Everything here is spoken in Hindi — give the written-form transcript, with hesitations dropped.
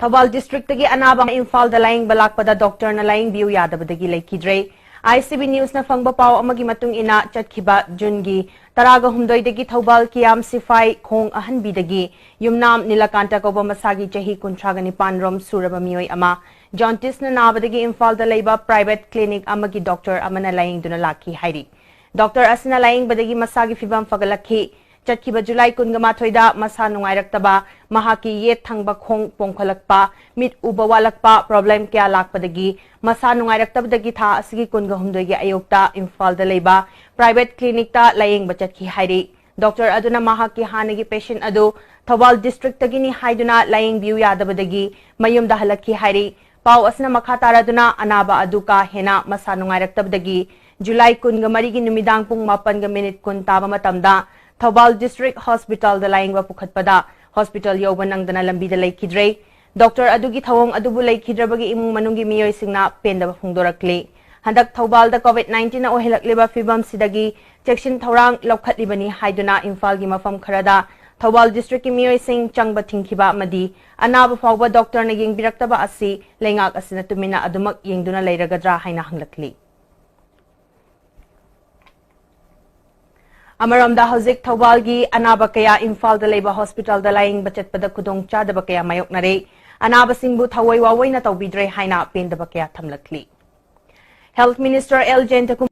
थौबाल डिस्ट्रिक्ट तगी अनाबा इम्फाल दा लाइंग बलाकपदा डॉक्टर ना लाइंग बिउ यादबदगी लेखिद्रे ICB न्यूज ना फंगबा पाव अमगी मतुंग इना चटखिबा जुनगी तरागा हुमदोइदगी थौबाल कियाम सिफाई खोंग अहनबीदगी युमनाम नीलकांता कोबा मसागी चही कुंथ्रागा निपान रोम सुरबा मियोय अमा जॉन्टिस ना नाबदगी इम्फाल दा लेबा प्राइवेट क्लिनिक अमगी डॉक्टर अमना लाइंग दुना लाखी हाइरी डॉक्टर असना लाइंग बदगी मसागी फिबम फगलखी चटखिबा जुलाई कुनगमाथोइदा मसा नुंगाइरक्तबा महाकी येत थंगबा खोंग पोंखलकपा मिट उबा वालकपा प्रॉब्लम क्या लाकपदगी मसा नुंगाइरक्तबदगी था असगी कुनगहुमदोइगी अयोक्ता इम्फाल दा लेबा प्राइवेट क्लिनिक ता लायेंग चटखी हाइरी डॉक्टर अदुना महाकी हानगी पेशेंट अदु थौबाल डिस्ट्रिक्ट तगिनी हाइदुना लायेंग बिउ यादबदगी मयुमदा हलखी हाइरी पाव असना मखा तारादुना अनाबा अदुका हेना मसा नुंगाइरक्तबदगी जुलाई कुनगमरीगी नुमिदांग पुंग 9:10 ताबा मतमदा थौबाल डिस्ट्रिक्ट हॉस्पिटल दा लाइंगवा पुखतपदा हॉस्पिटल यौबा नंगदना लंबीदा लेखिद्रे डॉक्टर अदुगी थवोंग अदुबु लेखिद्रबगी इमुंग मनुंगी मियोय सिंगना पेंदबा फुंगदोरक्ले हंदक थौबाल दा कोविड-19 ना ओहेलकलेबा फिबम सिदगी चेक्सिन थौरांग लौखतलिबनी हाइदुना इम्फाल गी मफम खरदा थौबाल डिस्ट्रिक्ट की मियोय सिंग चंगबा थिंखिबा अमदी अनाबा फावबा डॉक्टर ना येंगबिरक्तबा असि लेंगाक असिना तुमिना अदुमक येंगदुना लेरगद्रा हाइना हंगलकली अमरमदा हौजिक थौबालगी अनाबा कया इम्फाल दा लेबा हॉस्पिटल दा लाइंग बचतपदा खुदोंग चादबा कया मायोकनरे अनाबा सिंगबु थवoi वावोइना तौबिद्रे हाइना पेंदबा कया थमलकली हेल्थ मिनिस्टर एल जयंत